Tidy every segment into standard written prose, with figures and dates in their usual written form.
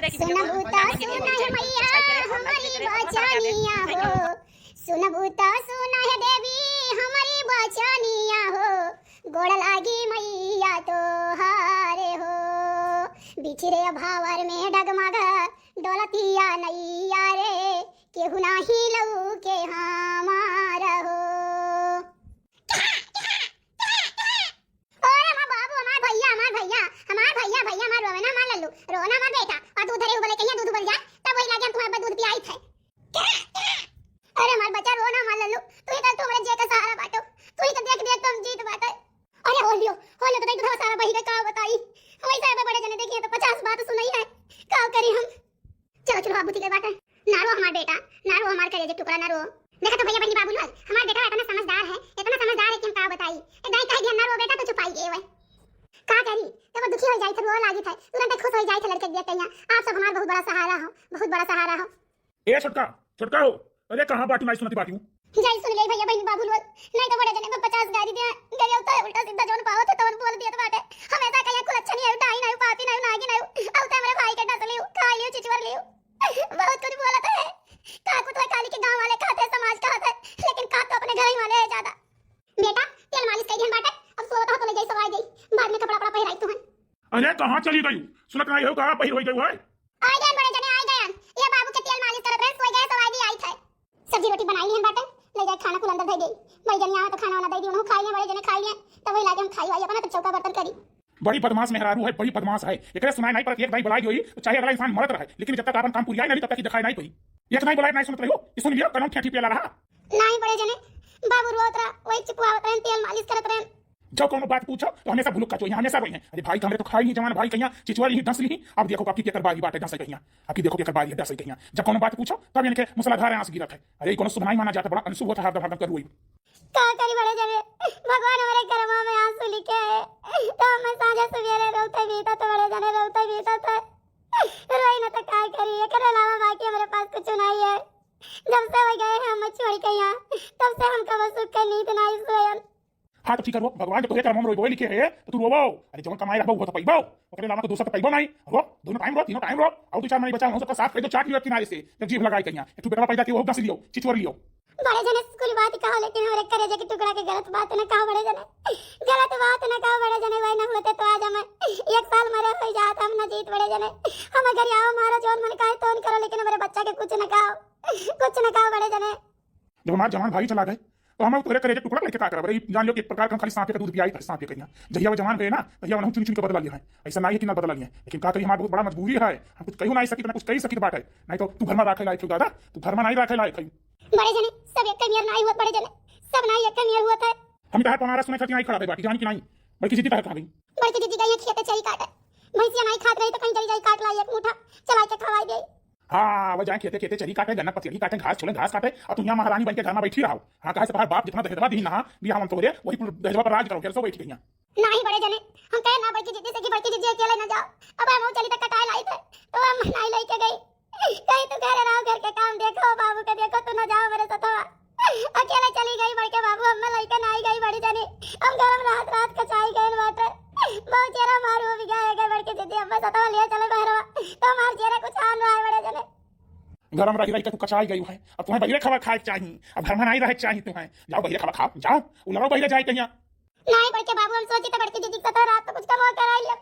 सुनबूता सुना है मैया हमारी बचनिया हो, सुनबूता सुना है देवी हमारी बचनिया हो, गोड़ लागी मैया तो हारे हो, बिछरे भावर में डगमग डोलतिया नैया रे, केहू नाही लऊ के हमारा हो। रोना मत बेटा, और दूध धरे उबले कहिया दूध उबल जाए तब वही लागे हम तुम्हारे दूध पियाई थे। अरे हमार बच्चा रोना मत लल्लू, तू ही तो हमारे जे का सहारा बाटो, तू ही तो देख देख तुम जीत बाटे। अरे हो लियो तो नहीं तो सारा बही का बताई, हम ऐसे बड़े जने देखिए तो 50 बात सुनाई है, का करी हम। चलो चलो बाबू ठीक है बाटे, नारो हमार बेटा, नारो हमार करे जे टुकड़ा नारो। देखा तो भैया बहनी बाबू लाल हमार बेटा इतना समझदार है कि हम का बताई, दाई कह दिया नारो बेटा तो छुपाई गए का करी, तब दुखी हो जाई थे, रो लागी थे, तुरंत खुश हो जाई थे लड़के देख के। आप सब हमारा बहुत बड़ा सहारा हो, बहुत बड़ा सहारा हो। ए छोटका छोटका हो, अरे कहां बाटी नहीं सुनती बाटी हूं जय सुन ले भैया बहनी बाबू लोग, नहीं तो बड़े जने को 50 गाड़ी दे गए होता है, उल्टा सीधा जोन पाओ तो तवन बोल दिया तो बाटे हमेशा कहिया कुल अच्छा नहीं है, डाई नहीं पाती नहीं नागी नहीं औता मेरे भाई के डस लियो खा लियो चिचवर लियो, बहुत कुछ बोला था काकू तो काली के गांव वाले खाते समाज का खाते, लेकिन का तो अपने घर ही वाले है ज्यादा। बेटा तेल मालिश कर दिहन बाटे, अब सोता तो ले जाई सवाई गई, बाद में कपड़ा कपड़ा पहिराई तू। अरे कहां चली गई, सुनत नहीं हो कहां पहिर हो गई है। आ गए बड़े जने आ गए, ये बाबू के तेल मालिश करत रहे, सोई गए सवाई दी आई थे, सब्जी रोटी बनाई ली बाटे, ले जाए खाना कुल अंदर दे गई, बड़े जने आवे तो खाना वाना दे दी, उन्हों खाई ले, बड़े जने खाई ले तब वही लागे हम खाई वाई अपना तो चौका बर्तन करी। बड़ी बदमाश मेहरारू है, बड़ी बदमाश है, एकरे सुनाई नहीं पर एक दाई बुलाई होई तो चाहे अगला इंसान मरत रहे, लेकिन जब तक अपन काम पूरी आई नहीं तब तक दिखाई नहीं पई, एक नहीं बुलाई नहीं सुनत रही हो, सुन लियो कनम ठेठी पेला रहा नहीं। बड़े जने बाबू रोत रहा, वही चिपवावत रहे, तेल मालिश करत रहे, जब कोनो बात पूछो तो हमेशा भुलुक का चाहिए, हमेशा वही है। अरे भाई हमरे तो खाई नहीं जवान भाई कहिया चिचवारी ही दस ली, अब देखो आपकी केकर बारी बात है दस कहिया, आपकी देखो केकर बारी है दस कहिया, जब कोनो बात पूछो तब इनके मुसलाधार आंसू गिरत है। अरे कोनो सुनाई माना जाता बड़ा अनसुभ होता है, हरदम हरदम करूई का करी बड़े जने, भगवान हमारे कर्मों में आंसू लिखे है, तो मैं साँझे सवेरे रोते बीता तो बड़े जने रोते बीता था, रोई न तो का करी, एकरे अलावा बाकी हमारे पास कुछ नहीं है। जब से वो गए हैं हम छोड़ के यहाँ, तब से हमका वो सुख के नींद नहीं सोयल। हाँ तो ठीक है, भगवान तो कर्म रोई लिखे है तो तू रोवो, अरे जवन कमाई रहबो वो तो पैबो, ओकरे अलावा तो दूसरा तो पैबो नहीं, रो दोनों टाइम रो, तीनों टाइम रो, और 2-4 महीने बचा हो सकता साथ पे तो चाट लियो किनारे से, जब जीभ लगाई कहिया तू बेटा पैदा के वो दस लियो चिचवर लियो। बड़े जने कुल बात कहो, लेकिन हमारे करेजे के टुकड़ा के गलत बात न कहो बड़े जने, गलत बात न कहो बड़े जने, वही न होते तो आज हम 1 साल मरे हो जात, हम न जीत बड़े जने, हम घर आओ मारो जोन मन काहे तोन करो, लेकिन हमारे बच्चा के कुछ न कहो, कुछ न कहो बड़े जने। जब हमारे जवान भाई चला गए तो हम तोरे करे टुकड़ा लेके का करब, रे जान लियो कि एक प्रकार का खाली सांप का दूध पियाई था, सांप कहिया जहिया वो जवान गए ना तहिया हम चुन चुन के बदला लिया है, ऐसा नहीं है कि ना बदला लिया, लेकिन का करी हमारा बहुत बड़ा मजबूरी है, हम कुछ कहियो नहीं सकी ना कुछ कही सकी बात है, नहीं तो तू घर में रखे लायक दादा, तू घर में नहीं रखे लायक है। बड़े जने सब एक कमियर नहीं हुआ, बड़े जने सब नहीं एक कमियर हुआ था, हम कहा तुम्हारा सुने खाती नहीं खड़ा है बाकी जान की नहीं, बल्कि जीती कहा गई, बड़की दीदी गई खेते चली काटे, भैंसिया नहीं खात रही तो कहीं चली जाई काट लाई एक मुठा चला के खवाई दे। हाँ वो जाए खेते खेते चरी काटे, गन्ना पतियरी काटे, घास छोले घास काटे, और तुम यहाँ महारानी बन के घर में बैठी रहो। हाँ कहा से बाप जितना दहेजवा दी ना दिया हम तोरे वही दहेजवा पर राज करो, कैसे बैठी गई नहीं बड़े जने, हम कहे ना बड़की दीदी से कि बड़की दीदी अकेले न जाओ, अब हम चली तक कटाई लाई थे तो हम नहीं लेके गई, कहीं तो घर रहो, घर के काम देखो, बाबू के देखो, तू न जाओ मेरे साथ, अकेले चली गई बड़के बाबू, हम लेके नहीं गई बड़ी जने, हम घर में रात रात कचाई गए बाटे, बहुत चेहरा मारू भी गए बड़की दीदी, अब सतवा ले चले बहरवा तो हमार चेहरा कुछ आन रहा है बड़े जने, घर में रही तू कचाई गई है, अब तुम्हें बहिरे खबर खाए चाहिए, अब घर में नहीं रहे चाहिए तुम्हें, जाओ बहिरे खबर खाओ, जाओ उलरो बहिरे जाए कहिया नहीं बड़के बाबू, हम सोची तो बड़की दीदी का तो रात तो कुछ कम करा लिया।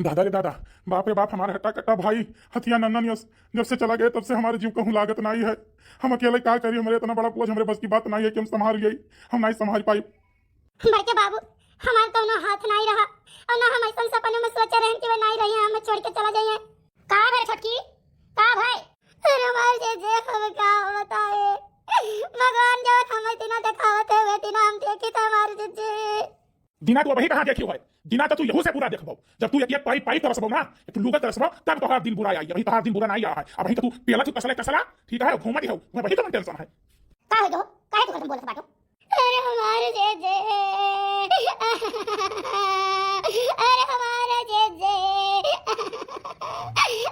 दादा रे दादा, बाप रे बाप, हमारा हट्टा कट्टा भाई हथिया नन्ना जब से चला गया तब से हमारे जीव कहूँ लागत नहीं है, हम अकेले क्या करिए, हमारे इतना बड़ा बोझ हमारे बस की बात नहीं है कि हम संभाल गई, हम नहीं संभाल पाई। बड़के बाबू हमारे तो ना हाथ नहीं रहा, और ना हम ऐसा सपने में सोचे रहे कि वे नहीं रही हैं, हमें छोड़ के चला जाइए। कहाँ है छटकी, कहाँ भाई, अरे हमारे जे हम क्या बताए, भगवान जो हमें तीना दिखावत है वे तीना हम देखी थे हमारे जीजे। दिना तू वही कहाँ देखी है, दिना तो तू यहू से पूरा देखबो, जब तू एक पाई पाई तरसबो ना, तू लुगा तरसबो तब तो हर दिन बुरा आई, अभी तो हर दिन बुरा नहीं आ है, अब तो तू पेला तू कसला ठीक है, घूमती हो मैं वही तो टेंशन है। का हो दो काहे तू बोलत बाटो, अरे हमारे जीजे, अरे हमारे जीजे,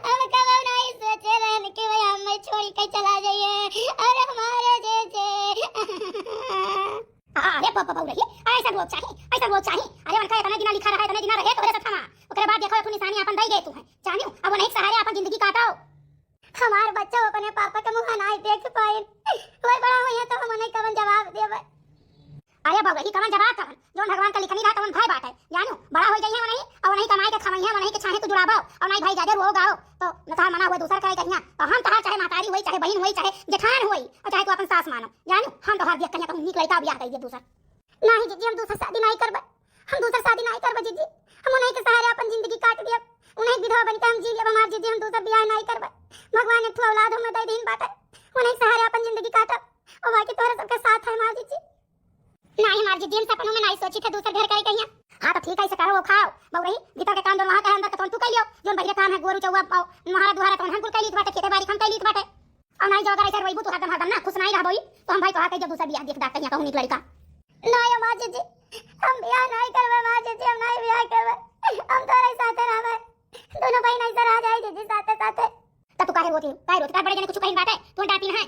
हम कब नहीं सोचे रहने कि भाई हमें छोड़ के चला जाइए, अरे हमारे जीजे। अरे पापा बाबू रही ऐसा बोल चाहिए, अरे उनका इतना दिना लिखा रहा है, इतना दिना रहे तो बड़े सथा ओकरे बाद देखो निशानी अपन दई गए तू है जानियो, अब नहीं सहारे अपन हमार बच्चा अपने पापा के मुंह नहीं देख पाए। कोई बड़ा हुई है तो हम नहीं कवन जवाब देबे। अरे बाबू की कवन जवाब कवन जोन भगवान का लिखनी रहा तवन भाई बात है जानू बड़ा हो जाई है नहीं और नहीं कमाई के खमई है नहीं के चाहे तो जुड़ाबो और नहीं भाई जादे रो गाओ तो नता मना हुए दूसर करे कहिया तो हम तहार चाहे मातारी होई चाहे बहन होई चाहे जेठान होई और चाहे तो अपन सास मानो जानू हम तहार देख कहिया तो निक लइका बियाह कर दिए दूसर नहीं जीजी हम दूसर शादी नहीं करबे। हम दूसर शादी नहीं करबे जीजी। हम उन्हीं के सहारे अपन जिंदगी काट दिया उन्हीं विधवा बन के हम जी लेब। हमार जीजी हम दूसर बियाह नहीं करबे। भगवान ने तू औलाद हमें दे दीन बाटे उन्हीं के सहारे अपन जिंदगी काटब और बाकी तोहरा सबके साथ है मार जीजी। नहीं मार जीजी हम सपनों में नहीं सोची थे दूसर घर करे कहिया। हां तो ठीक है इसे करो वो खाओ बउरही भीतर के काम दो वहां के अंदर तो तू कर लियो जोन बहिरे काम है गोरू चौवा महारा दुहारा तो हम कुल कर लीत बाटे खेती बाड़ी हम कर लीत बाटे और नहीं जो अगर ऐसा रोइबू तो हरदम हरदम ना खुश नहीं रहबोई तो हम भाई तो आके जब दूसर बियाह देख दाट कहिया कहूं निक लड़का नहीं मां जीजी हम बियाह नहीं करबे। मां जीजी हम नहीं बियाह करबे। हम तोरे साथे रहबे दोनों भाई नहीं सर आ जाए जीजी साथे साथे। तब तू काहे रोती का बड़े जने कुछ कहिन बाटे तू डांटी है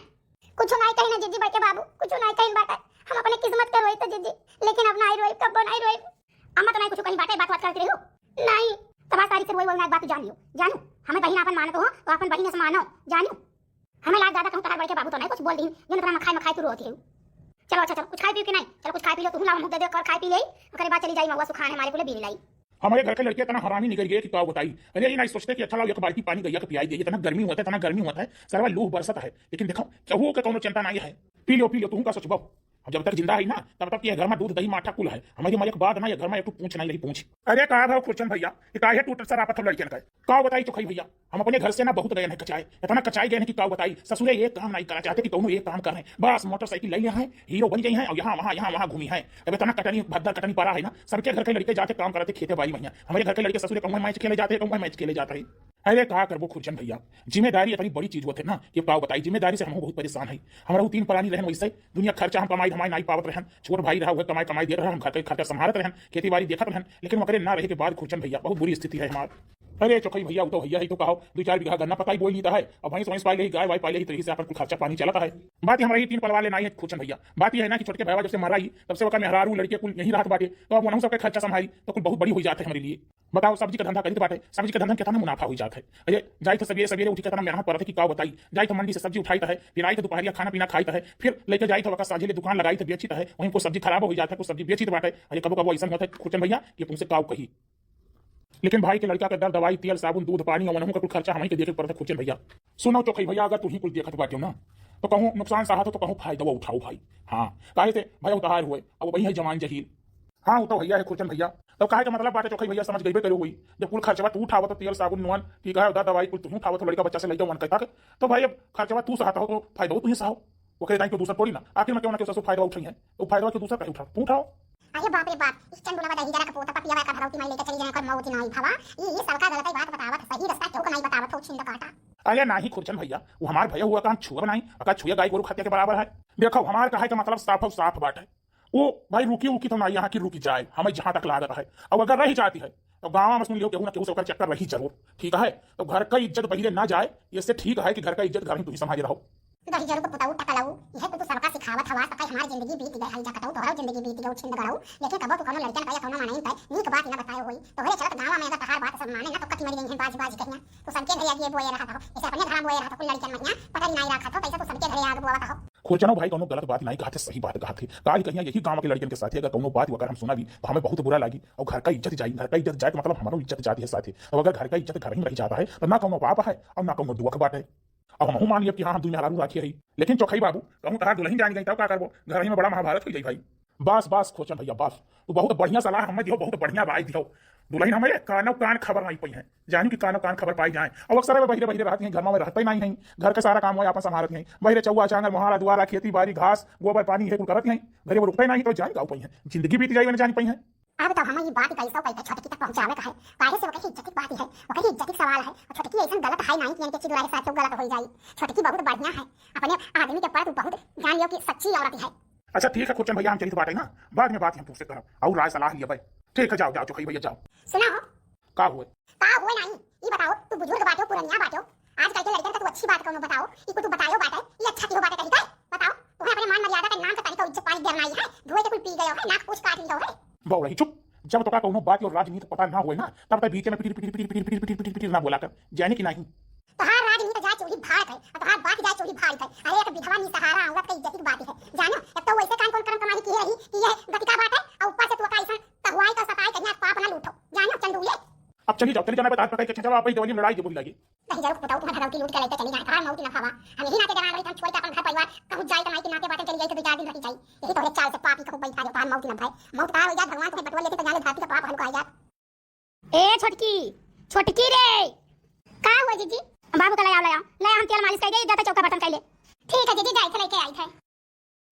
कुछ नहीं कहिन जीजी बेटे बाबू कुछ नहीं कहिन बाटे हम अपने किस्मत के रोई तो जीजी लेकिन अब नहीं रोई कब नहीं रोई। अम्मा तो नहीं कुछ कहीं बात करती रही हो नहीं तबाह तारीख से वही बात जान लियो जानू हमें बहन अपन मानो तो हो तो अपन बहन से मानो जानू हमें लाग ज्यादा कहूं तार बड़े के बाबू तो नहीं कुछ बोल दी जन तोरा मखाई तू रोती है। चलो अच्छा चलो कुछ खाई पी के नहीं चलो कुछ खाई पी लो तू ला मुंह दे कर खाई पी ले ओकरे बाद चली जाई महुआ सुखाने हमारे को बीनी लाई। हमारे घर के लड़के इतना हरामी निकल गए कि क्या बताई। अरे ये नहीं सोचते कि अच्छा लो एक बाल्टी पानी गैया के पियाई दे इतना गर्मी होता है सरवा लूह बरसत है लेकिन देखो चहु के कोनो चिंता नहीं है। पी लो तू का सोचबो जब तक जिंदा है ना तब तक ये घर में दूध दही माठा कुल है हमारी मालिक बाद ना ये घर में एक पूछ नहीं पूछ। अरे कहा भाव खुर्चन भैया काहे टूट सरापत लड़के का का बताई चोखई भैया हम अपने घर से ना बहुत गए हैं कचाए इतना कचाई गए हैं कि का बताई ससुरे एक काम नहीं करना चाहते कि दोनों एक काम कर रहे हैं बस मोटरसाइकिल ले हैं हीरो बन गई हैं और यहाँ घूमी है। अब इतना कटनी भद्दा कटनी पड़ा है ना सबके घर के लड़के जाते काम करते खेते बाड़ी भैया हमारे घर के लड़के ससुरे कहूँ मैच खेले जाते कहूँ मैच खेले जाते हैं। अरे कहा कर वो खुर्चन भैया जिम्मेदारी इतनी बड़ी चीज होते ना ये पाव बताई जिम्मेदारी से हम बहुत परेशान है। हमारा 3 प्राणी रहन वैसे दुनिया खर्चा हम कमाई हमारी नहीं पावत रहन छोट भाई रहा हुआ कमाई दे रहा हम घर के खर्चा संभालत रहन खेती बाड़ी देखत रहन लेकिन मकरे ना रहे के बाद खुर्चन भैया बहुत बुरी स्थिति है हमार। अरे चौकई भैया तो भैया ही तो कहो 2-4 बीघा गन्ना पकाई बोई नहीं है और भैंस वैंस पाई ले गाय वाई पाई ले तरीके से अपन खर्चा पानी चलता है। बात हमारे ही 3 पल वाले नहीं है खुर्चन भैया बात यह है ना कि छोटे भैया जब से मरा ही तब से वक्त मेहरारू लड़के कुल यही रात बाटे तो अब सबका खर्चा संभाली तो कुल बहुत बड़ी हो जाते है हमारे लिए। बताओ सब्जी का धंधा करी बाटे सब्जी का धंधा कितना मुनाफा हो जाता है। अरे जाए तो सवेरे उठी कितना मेहनत पड़ता है कि का बताई जाए तो मंडी से सब्जी उठाई है फिर आई तो दोपहरिया खाना पीना खाई है फिर लेकर जाए तो वक्त साझे दुकान लगाई तो बेची है वहीं को सब्जी खराब हो जाता है कुछ सब्जी बेची बाटे। अरे कबो कबो ऐसा होता है खुर्चन भैया कि तुमसे काव कही लेकिन भाई के लड़का का दर दवाई तेल साबुन दूध पानी और का कुल खर्चा हमें देखे पड़ता है खुर्चन भैया। सुनो चौकई भैया अगर तू ही कुल देखत बाटे ना तो कहूँ नुकसान सहा तो कहूँ फायदा उठाओ भाई। हाँ काहे से भैया उतार हुए अब वही है जवान जहील। हाँ वो तो भैया है खुर्चन भैया तो काहे का मतलब बात है चौकई भैया समझ गई करो हुई जब कुल खर्चवा तू उठावत तो तेल साबुन नुआन ठीक है उधर दवाई कुल तू उठावत तो लड़का बच्चा से लड़का मन कहता तो भाई अब खर्चवा तू सहाता हो तो फायदा तू ही सहाओ वो कहता है कि दूसरा थोड़ी ना आखिर में क्यों ना क्यों फायदा उठाई है तो फायदा क्यों दूसरा कहीं तू उठाओ। अरे बाप रे बाप इस चंदुला दही जरा का पोता पपिया का भरौती में लेके चली जाने कर मौत नहीं भावा ये सबका गलत है बात बतावत सही रास्ता क्यों नहीं बतावत हो छिंद काटा। अरे नहीं खुर्चन भैया वो हमार भैया हुआ काम छुआ नहीं अगर छुआ गाय गोरू खाते के बराबर है। देखो हमारे कहा का मतलब साफ बात है वो भाई रुकी तो ना यहाँ की रुकी जाए हमें जहां तक लागत है और अगर रही जाती है तो गाँव में सुन लियो केहू ना केहू से चक्कर रही जरूर ठीक है तो घर का इज्जत बहिरे ना जाए इससे ठीक है कि घर का इज्जत घर में तुम संभाले रहो। दही जरूर बताऊ टकलाऊ यह तो सबका सिखावत हवा सका हमारी जिंदगी बीत गई हई जाकताऊ तोहरा जिंदगी बीत गई छिंद गराऊ लेकिन कबो तो कोनो लड़का का या कोनो माने पे नीक बात ना बतायो होई तो हरे चलत गांव में अगर तहार बात सब माने ना तो कति मरी गई बाज कहिया तो सबके घरे आगे बोए रहा था ऐसे अपने घर बोए रहा था कुल लड़कन मनिया पता नहीं रखा था पैसा तो सबके घरे आगे बोआ था। खुर्चनो भाई कोनो गलत बात नहीं कहते सही बात कहते काल कहिया यही गांव के लड़कियों के साथ अगर कोनो बात अगर हम सुना भी तो हमें बहुत बुरा लगी और घर का इज्जत जाए तो मतलब हमारा इज्जत जाती है साथ ही अब अगर घर का इज्जत घर ही रह जाता है तो ना कोनो पाप है और ना कोनो दुख बात है। अब हम मान लिया कि हाँ हम दुनिया हरारू राखी है लेकिन चौखई बाबू कहूँ तहार दुल्हन जान गई तब क्या करबो घर ही में बड़ा महाभारत हो जाई भाई। बस खुर्चन भैया बस तू बहुत बढ़िया सलाह हमें दियो बहुत बढ़िया राय दियो दुल्हन हमें कानो कान खबर नहीं पाई है जानू कि कानो कान खबर पाई जाए और अक्सर वे बहिरे रहती हैं घर में रहते ही नहीं है घर का सारा काम वो अपन संभालती हैं बहिरे चौवा चांगल मोहारा दुआरा खेती बाड़ी घास गोबर पानी है कुल करती हैं घरे वो रुकते नहीं तो जान गाँव पाई है जिंदगी बीत जाए जान पाई है। अब तो हम ये बात कैसा पैसा छोटकी तक पहुंचावे का है काहे से वही इज्जत की बात है वही इज्जत की सवाल है और छोटकी ऐसा गलत है नहीं कि इनके चिड़ुआ के साथ तो गलत हो जाए छोटकी बहुत बढ़िया है अपने आदमी के पर बहुत जान लियो कि सच्ची औरत है। अच्छा ठीक है खुर्चन भैया हम चली तो बात है ना बाद में बात हम तुमसे करो और राय सलाह लिया भाई ठीक है जाओ चौखई भैया जाओ। सुना हो का हुए नहीं ये बताओ तू बुजुर्ग बाटो पुरनिया बाटो आजकल के लड़कन का तू अच्छी बात कौन बताओ ये तू बतायो बात है ये अच्छा क्यों बात है बताओ तुम्हें अपने मान मर्यादा का नाम का तरीका इज्जत पानी देना है धोए के कुल पी गए हो नाक पूछ काट लियो है बहु रही चुप जब तो का कोनो बात और राजनीति पता ना हुए ना तब तक बीच में पिटी ना बोला कर जाने की नहीं तो हाँ राजनीति जा चोरी भाग है अब हाथ बात जाए चोरी भाग है अरे एक विधवा निसहारा औरत की इज्जत की बात है जानो अब तो वैसे कान कौन करम कमाई की रही कि ये गतिका बात है और ऊपर से तू का ऐसा तहुआई का सताई करना पाप ना लूटो जानो चंदूले अब चली जाओ, चली जाना बता पकड़ के चला आप ही दवाई में लड़ाई की बोली लगी। कहीं जरूर बताओ तुम्हारा धरती लूट के लेके चली जाए हमारा मौत ना खावा हम यही नाते जवान रही हम छोड़ के अपन घर परिवार कहूं जाए तो नाई के नाते बातें चली जाए तो 2-4 दिन रही जाए यही तो चाल से पापी कहूं बैठा जो मौत ना भाई मौत का हो जाए भगवान तुम्हें बटवा लेके तो जाने धरती का पाप हमको आ जाए। ए छोटकी छोटकी रे का हुआ जीजी बाबू का ले आओ हम तेल मालिश कर दे जाता चौका बटन कर ले ठीक है जीजी जाए थे लेके आई थे।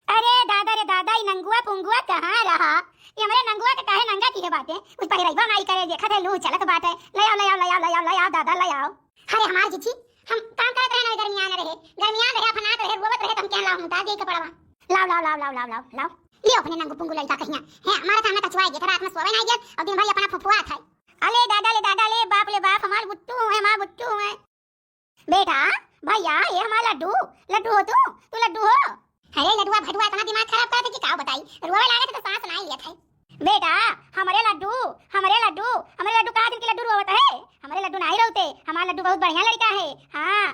अरे दादा ये नंगुआ पुंगुआ कहां रहा ये हमारे नंगुआ के काहे नंगा की है बातें उस पर रईबा नाई करे देखा थे लू चलत बात है ले आओ दादा ले आओ। अरे हमार जीजी हम काम करत रहे ना गर्मियां रहे फनात रहे रोवत रहे तुम क्या लाओ मुता दे के पड़वा लाओ लियो अपने नंगू पुंगू लइका कहिया है हमारा खाना कचवाए जे रात में सोवे ना गया और दिन भर अपना फुफुआ था अले दादा ले बाप हमार बुट्टू है बेटा भैया ये हमारा लड्डू हो तू लड्डू हो। अरे लड्डुआ भडुआ इतना दिमाग खराब करते कि का बताई रोवे लागे तो सांस नहीं लिया था बेटा हमारे लड्डू कहाँ दिन के लड्डू रोवत है हमारे लड्डू नहीं रोते हमारा लड्डू बहुत बढ़िया लड़का है। हाँ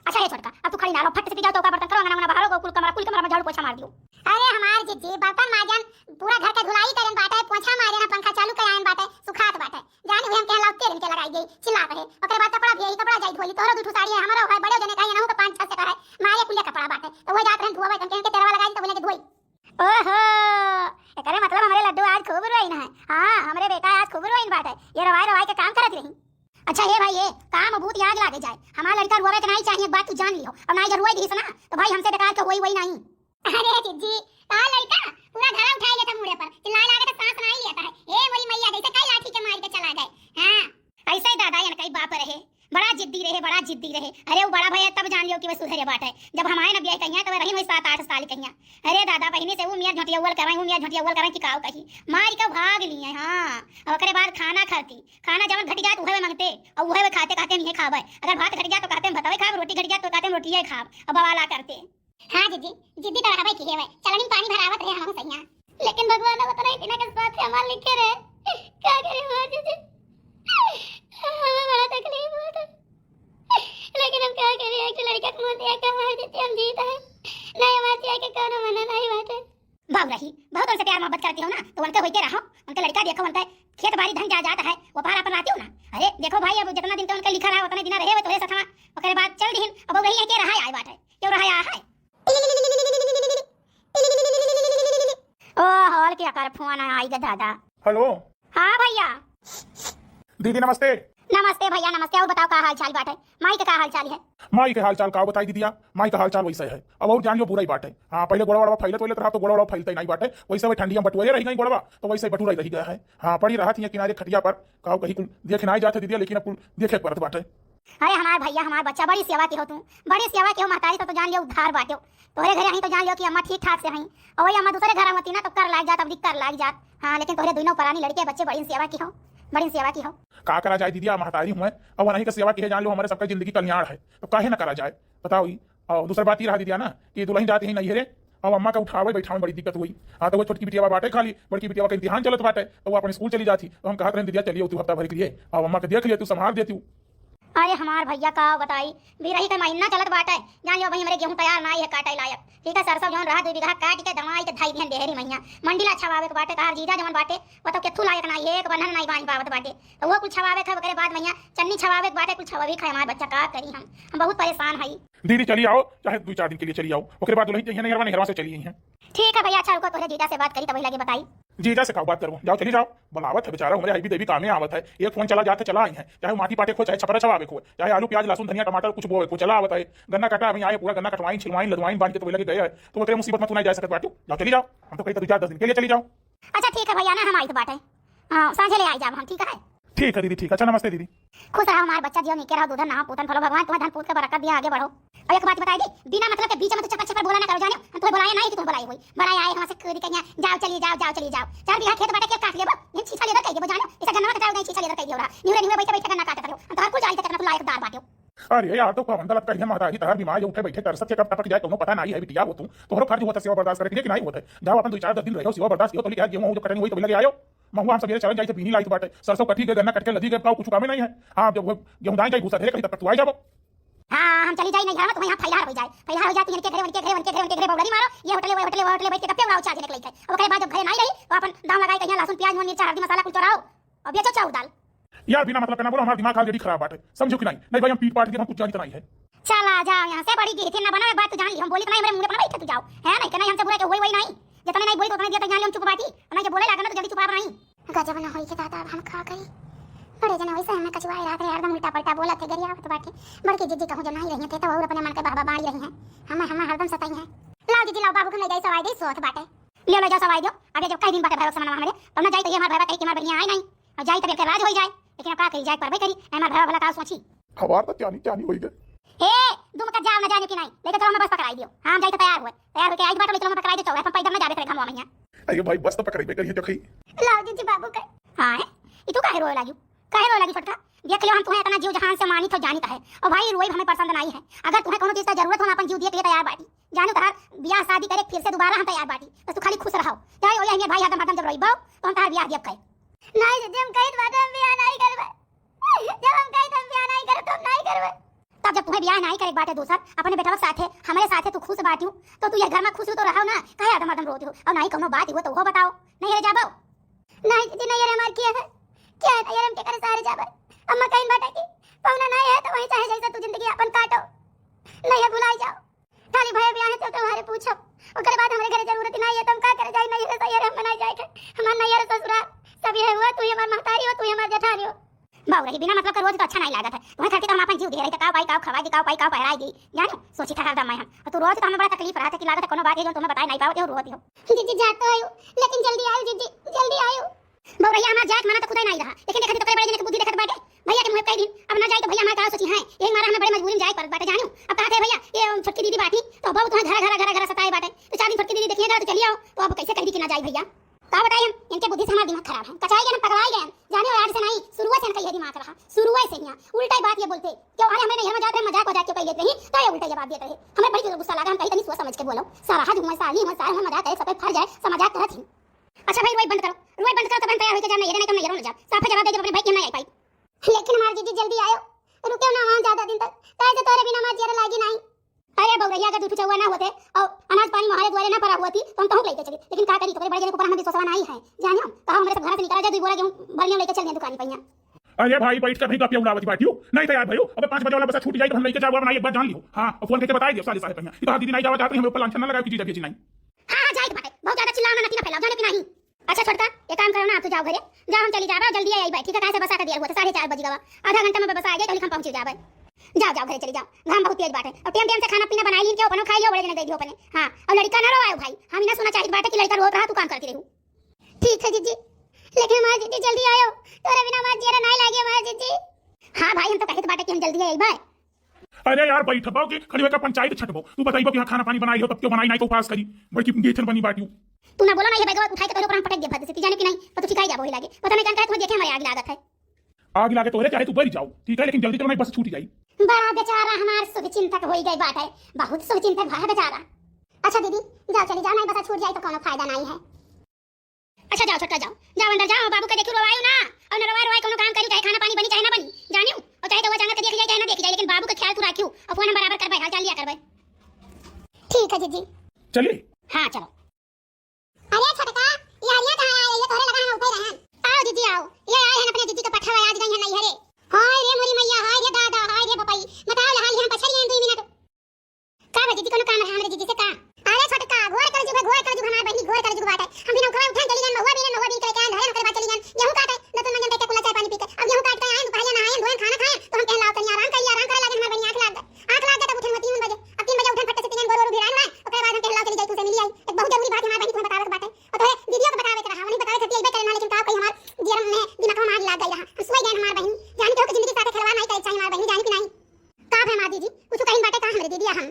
अच्छा ये छोटका अब तू खड़ी ना लो फट से जाओ तो का बर्तन करो ना बाहर कुल कमरा में झाड़ू पोछा मार दियो। अरे हमार जीजी बर्तन माजन पूरा घर का धुलाई करन बाटे पोछा मारे ना पंखा चालू करायन बाटे सुखात बाटे जाने हम के लाउ तेल के लगाई गई चिल्ला रहे ओकरे बाद कपड़ा भी कपड़ा जाई धोली तोरो दूठू साड़ी हमारा है बड़े जने का ना हो 5-6 से है मारे कुल कपड़ा बाटे तो वो जात रहन धोवे के तेरवा लगाई तो बोले के धोई। ओहो एकरे मतलब हमारे लड्डू आज खूब रोइन है। हां हमारे बेटा आज खूब रोइन बाटे ये रवाई के काम करत रही। अच्छा ये भाई ये काम भूत याद लागे जाए हमारा लड़का रोवे के नहीं चाहिए बात तू जान लियो और नहीं जरूर दी ना तो भाई हमसे बेकार का वही नहीं। अरे जीजी का लड़का पूरा घर उठा लेता मुड़े पर चिल्ला लागे तो सांस नहीं लेता है ए मोरी मैया जैसे कई लाठी के मार के चला गए। हां ऐसे ही दादा या कई बाप रहे बड़ा जिद्दी रहे अरे वो बड़ा भैया तब जान लियो कि वो सुधरे बात है जब हमारे न ब्याह कहिया तो रही वही 7-8 साल कहिया अरे दादा बहिनी से वो मियां झटियावल कराई कि काव कही मार के भाग लिए। हां और ओकरे बाद खाना जब घट गया तो उहे मांगते और उहे खाते नहीं खावे अगर भात घट गया तो कहते भतवे खाब रोटी घट गया तो कहते रोटी खाब और बवाला करते। हां जीजी जिद्दी तो रहबे की है चलनी पानी भरावत रहे हम सैया लेकिन भगवान ने बताई बिना के साथ हमार लिखे रहे क्या करे मां जीजी बड़ा तकलीफ हुआ था लेकिन हम क्या करें एक लड़का को दिया का मार देते हम जीता है नहीं हमारे दिया के कोनो मना नहीं बात है भाग रही बहुत उनसे प्यार मोहब्बत करती हो ना तो उनके होते रहो उनके लड़का देखो उनका खेत बाड़ी धन जा जाता है वो पार अपन आती हो ना। अरे देखो भाई अब जितना दिन तो उनका लिखा रहा उतना दिन रहे तो सथमा ओकरे बाद चल दिन अब वही है के रहा आए बात है क्यों रहा है ओ हॉल क्या कर फोन आई ग दादा। हेलो हां भैया दीदी नमस्ते। नमस्ते भैया नमस्ते और बताओ का हाल चाल बात है माई का हाल चाल है। माई के हाल चाल का बताई दीदिया माई का हाल चाल वैसे है अब और जान लो पूरा ही बात है। हाँ पहले गोड़ा फैलत रहा तो गोड़ा फैलते नहीं बात है वैसे वही ठंडिया बटुए रही गई गोड़वा तो वैसे बटूरा रही गया है। हाँ पड़ी रहा थी किनारे खटिया पर कहो कहीं कुल देखे नहीं जाते दीदिया लेकिन अब कुल देखे पड़त बाटे। अरे हमारे भैया हमारे बच्चा बड़ी सेवा के हो तुम बड़ी सेवा के हो महतारी तो जान लियो उद्धार बाटे तोहरे घरे आई तो जान लियो कि अम्मा ठीक ठाक से हई और वही अम्मा दूसरे घर होती ना तो कर लाग जात अब कर लाग जात। हाँ लेकिन तोहरे दोनों परानी लड़के बच्चे बड़ी सेवा की हो का करा जाए दीदी महतारी हूँ और नहीं का सेवा की है जान लो हमारे सबका जिंदगी कल्याण है तो काहे ना करा जाए बताओ। और दूसरी बात ये रहा दीदिया ना कि दुल्हन जाती है नहीं है और अम्मा का उठावे बैठावे बड़ी दिक्कत हुई। हाँ तो वो छोटकी बिटिया बाटे खाली बड़की बिटिया का इम्तिहान चलत बाटे तो वो अपने स्कूल चली जाती तो हम कहते हैं दीदिया चलिए तू हफ्ता भर के लिए और अम्मा के देख लिया तू संभाल देती। अरे हमार भैया का बताई बिरही का महीना चलत बाटे जान लियो भाई हमारे गेहूं तैयार नहीं है काटे लायक ठीक है सरसों जौन रहा 2 बीघा काट के दवाई के धाई दिन देहरी महीना मंडीला छवावे के बाटे तार जीजा जौन बाटे वो तो केथू लायक नहीं एक बंधन नहीं बांध पावत बाटे तो वो कुछ छवावे के ओकरे बाद महीना चन्नी छवावे के बाटे कुछ छवावे खाए हमार बच्चा का करी हम बहुत परेशान हई। दीदी चली आओ चाहे 2-4 दिन के लिए चली आओ ओकरे बाद दुल्हन चाहिए नहीं नहरवा से चली हैं। ठीक है भैया अच्छा रुको तोरे जीजा से बात करी तब लगे बताई जीजा से का बात करूं जाओ चली जाओ बनावत है बेचारा हमारे हईबी देवी कामे आवत है एक फोन चला जाते चला आई है चाहे माटी पाटे खो चाहे छपरा छवावे खो चाहे आलू प्याज लहसुन धनिया टमाटर कुछ बोए को चला आवत है गन्ना कटा अभी आए पूरा गन्ना कटवाई छिलवाई लदवाई बांध के तो लगे गए है तो तेरे मुसीबत में तू नहीं जा सकत बाटू जाओ चली जाओ हम तो कहीं 2-4 दिन के लिए चली जाओ। अच्छा ठीक है भैया ना हम आई तो बात है हां सांझे ले आई जाब हम ठीक है दीदी ठीक। अच्छा नमस्ते दीदी खुश रहो हमारे बच्चा जियो निके रहो दूधन ना पूतन फलो भगवान तुम्हें धन पूत का बरकत दिया आगे बढ़ो। और एक बात बताई दी बिना मतलब के बीच में तो चक्कर बोला ना करो जानो हम तुम्हें बुलाया नहीं कि तुम बुलाई हुई बड़ाई आए वहां से करी कन्या जाओ चली जाओ 4 बीघा खेत बाटे के काट लेबो ये छीछा लेदर कहिए जानो इसे गन्ना का नहीं छीछा लेदर कहिए रहा न्यूरे बैठे गन्ना काट करो तो हर कुछ आई तक ना लायक दार बाटे। अरे यार तो कौन गलत कही माता ही तार बीमार उठे बैठे कर सकते कब टपक जाए तुमको पता नहीं है बिटिया वो तुम तोहरो फर्ज होता सेवा बर्दाश्त करे कि नहीं होता जाओ अपन 2-4 दिन रहो सेवा बर्दाश्त तो लिया गेहूं जो कटनी हुई तो लगे आयो महुआ हम सवेरे चल जाए बीनी लाई तो बाटे सरसों कटी के गन्ना कट के लदी के कुछ काम नहीं है। हां जब गेहूं दाई जाए भूसा ढेर कहीं तक तू आ जाओ। हाँ हम चली जाई नहीं घर में तुम्हें यहाँ फैलार हो जाए तो इनके घरे उनके घरे बौलरी मारो ये होटले बैठ के गप्पे उड़ाओ चार्ज निकल के ओकरे बाद जब घरे नहीं रही तो अपन दाम लगाई कहीं लहसुन प्याज मिर्च हल्दी मसाला कुछ चढ़ाओ और बेचो चाउर दाल। यार बिना मतलब करना बोलो, हमारा दिमाग ऑलरेडी खराब बात है, समझो कि नहीं भाई हम पीट पाट के हम कुछ जानते नहीं है। चला जाओ यहाँ से, बड़ी गिरती ना बना बात तो जान ली, हम बोली तो नहीं मेरे मुंह पे बैठ तू जाओ है नहीं कहना हमसे बुरा के वही नहीं जितने नहीं बोली तो उतने दिया तो जान ली हम चुप बाटी नहीं जब बोले लागना तो जल्दी चुप नहीं। गजब ना होई के दादा हम खा गई बड़े जन वैसे हमें कचवाई रात रे हरदम उल्टा पलटा बोला थे गरिया तो बाटी बड़की जीजी कहूं जो नहीं रही थे तो और अपने मन के बाबा बाड़ी रही हैं हम हरदम सताई हैं। लाओ जीजी लाओ बाबू को ले जाई सवाई दे सोत बाटे ले जा सवाई दो आगे जब कई दिन बाटे भैरव समाना हमारे तब ना जाई तो ये हमार भैरव कई के हमार बढ़िया आई नहीं और जाई तब के राज हो जाए लेकिन अब का करी जाए परबे करी हमार भैरव भला का सोची खबर तो क्या नहीं होई गए ए तुम का जाओ ना जाने की नहीं लेके चलो मैं बस पकड़ाई दियो हां जाई तो तैयार होके आई बात ले चलो मैं पकड़ाई दे चलो अपन पैदल ना जाबे करे घमवा मैया। अरे भाई बस तो पकड़ाई करिए तो खई लाओ जीजी बाबू का हां है ई तू काहे रोए लागी छोटका देख लियो हम तुम्हें इतना जीव जहान से मानी तो जानी का है और भाई रोई हमें पसंद नहीं है अगर तुम्हें कोनो चीज की जरूरत हो हम अपन जीव दिए के लिए तैयार बाटी जानो तार बियाह शादी करे फिर से दोबारा हम तैयार बाटी बस तू खाली खुश रहो चाहे ओए हमें भाई हदम जब रोईबो तो हम तार बियाह दिए कहे नहीं जीजी हम कहित बाटे हम बियाह नहीं करबे जब हम कहित हम बियाह नहीं करे तो हम नहीं करबे तब जब तुम्हें बियाह नहीं करे बाटे दोसर अपने बेटा साथे हमारे साथे तू खुश बाटियो तो तू ये घर में खुश हो तो रहो ना काहे हदम रोती हो और नहीं कोनो बात हो तो वो बताओ नहीं रे जाबो नहीं जीजी नहीं रे हमार किया है क्या है यार हम के करे सारे जाबे अम्मा कहीं बाटे की पौना नहीं है तो वहीं चाहे जैसा तू जिंदगी अपन काटो नहीं है भुलाई जाओ खाली भैया बियाह है तो तुम्हारे पूछो उसके बाद हमारे घर जरूरत नहीं है तुम का करे जाए नहीं है तो यार हम बनाई जाए हमार नहीं है ससुराल सब ये हुआ तू हमार महतारी हो तू हमार जेठानी हो बाऊ रही बिना मतलब का रोज तो अच्छा नहीं लागत है तुम्हें करके तो हम अपन जीव दे रहे थे काव पाई काव खवाई काव पाई काव पहराई जानो सोची था हरदम मैं और तू रोज तो हमें बड़ा तकलीफ रहा था कि लागत है कोनो बात है जो तुम्हें बता नहीं पाओ जो रोती हो जीजी जातो आयो लेकिन जल्दी आयो जीजी जल्दी आयो बाऊ रही हमार जात माना तो खुदा नहीं रहा लेकिन देखत तो बड़े जने की बुद्धि देखत बाटे भैया के मुंह कई दिन अब ना जाए तो भैया हमारे का सोची है यही मारा हमें बड़े मजबूरी में जाए पर बाटे जानो अब कहते भैया ये छोटकी दीदी बाटी तो बहुत तुम्हें घर सताए बाटे तो 4 दिन छोटकी दीदी देखिएगा तो चलिए आओ तो अब कैसे कह दी कि ना जाए भैया का बताएं हम इनके बुद्धि से हमारा दिमाग खराब है कचाई गए पकड़ाई गए जाने और आज से नहीं शुरुआत से इनका ये दिमाग रहा शुरुआत से यहाँ उल्टा बात ये बोलते क्यों अरे हमें नहीं में जाते मजाक हो जाके कह देते हैं तो ये उल्टा जवाब देते हैं हमें बड़ी गुस्सा लगा हम कहीं नहीं सोच समझ के बोलो सारा हाथ घुमा साली हम सारा मजाक है सब फर जाए सब मजाक करत ही अच्छा भाई रोई बंद करो तब हम तैयार होके जाना ये नहीं कम नहीं जा साफ जवाब दे अपने भाई क्यों नहीं आई पाई लेकिन हमारी जीजी जल्दी आयो रुको ना वहां ज्यादा दिन तक काहे तोरे बिना मां जेरा लागी नहीं अरे बौरैया का दूध चौवा ना होते और अनाज पानी हमारे द्वारे ना पड़ा हुआ थी तो हम कहूं लेके चले लेकिन का करी तो बड़े जने को पर हमें विश्वास नहीं है जानो कहा हमारे सब घर से निकला जा 2 बोरा गेहूं भरने लेके चल गए दुकान पे यहां अरे भाई बैठ कर भाई का उड़ावत बाटियो नहीं तैयार भाई अब 5 बजे वाला बस छूट जाए तो हम लेके जाओ बनाइए एक बार जान लियो हां और फोन करके बता दियो सारे पहिया ये तो दीदी नहीं जावा चाहते हम ऊपर लांछन ना लगाओ की चीज भेजी नहीं हां जाए बाटे बहुत ज्यादा चिल्लाना ना फैलाओ जाने की नहीं अच्छा छोड़ता एक काम करो ना आप तो जाओ घरे जाओ हम चली जाबा जल्दी आई भाई ठीक है काहे से बसा का दिया हुआ था 4:30 बजे गवा आधा घंटा में बस आ जाए तो हम पहुंच जाबे जाओ घरे चली जाओ घाम बहुत तेज बाटे और टाइम से खाना पीना बना ली के बनो खाई लो बड़े जने दे दियो अपने हां और लड़का ना रोवाओ भाई हम ना सुना चाहिए बाटे कि लड़का रो रहा तू काम करती रहू ठीक है जीजी लेकिन हमारी जीजी जल्दी आयो तोरे बिना हमार जेरा नहीं लागे हमारी जीजी हां भाई हम तो कहत बाटे कि हम जल्दी आई भाई अरे यार बैठ बाओ कि खड़ी होकर पंचायत छटबो तू बताइबो कि खाना पानी बनाई हो तब क्यों बनाई नहीं तो पास करी बड़ी गेठन बनी बाटियो तू ना बोला नहीं है बैगवा उठाई के तोरे ऊपर हम पटक दे भद से जाने की नहीं पर तू ठिकाई जाबो ही लागे पता नहीं क्या तुम्हें देखे हमारी आग लागत है आग लागे तो चाहे तू बढ़ जाओ ठीक है लेकिन जल्दी तो नहीं बस छूट जाई बड़ा बेचारा हमार शुभ चिंतक हो गई बात है बहुत शुभ चिंतक है बेचारा अच्छा दीदी जाओ चली जाओ नहीं बस छूट जाए तो कोनो फायदा नहीं है अच्छा जाओ छोटा जाओ अंदर जाओ बाबू का देखियो रोवायो ना और न रोवाय कोनो काम करी चाहे खाना पानी बनी चाहे ना बनी जानियो और चाहे तो वो जाना के देख जाए चाहे ना देख जाए लेकिन बाबू का ख्याल तू राखियो और फोन बराबर करबे हाल चाल लिया करबे ठीक है जीजी चलिए हां चलो अरे छोटा यार ये कहां आए ये तोरे लगा हम उठे रहे आओ जीजी आओ ये आए हैं अपने जीजी का पठावा आज गई है नहीं हरे हाय रे मोरी मैया हाय रे दादा हाय रे बपाई बताओ लहाल हम पछड़ी हैं 2 मिनट का बे जीजी कोनो काम है हमरे जीजी से का अरे छोटा घोर कर जुग हमार बहनी घोर कर जुग बात है हम बिना खवा उठा चली जान महुआ बिन करे के धरे ओकरे बाद चली जान गेहूं काटे न तो मंजन बैठ के कुला चाय पानी पी के अब गेहूं काट के आए पहले नहाए धोए खाना खाए तो हम कहलाओ तनी आराम करे लागे हमार बहनी आंख लाग तब उठन 3 बजे अब 3 बजे उठन फट से तीन गोरो भिड़ान ना ओकरे बाद हम कहलाओ चली जाई तू से मिली आई एक बहुत जरूरी बात हमार बहनी तुम्हें बतावे के बात है और तो दीदियों को बतावे के रहा नहीं बतावे छती अइबे करे ना लेकिन का कोई हमार जीवन में दिमाग में आग लाग गई रहा हम सोई गए हमार बहनी जान के जिंदगी साथे खिलवाड़ नहीं करे चाहिए हमार बहनी जान की नहीं का है मां दीदी कुछ कहीं बाटे का हमरे दीदी हम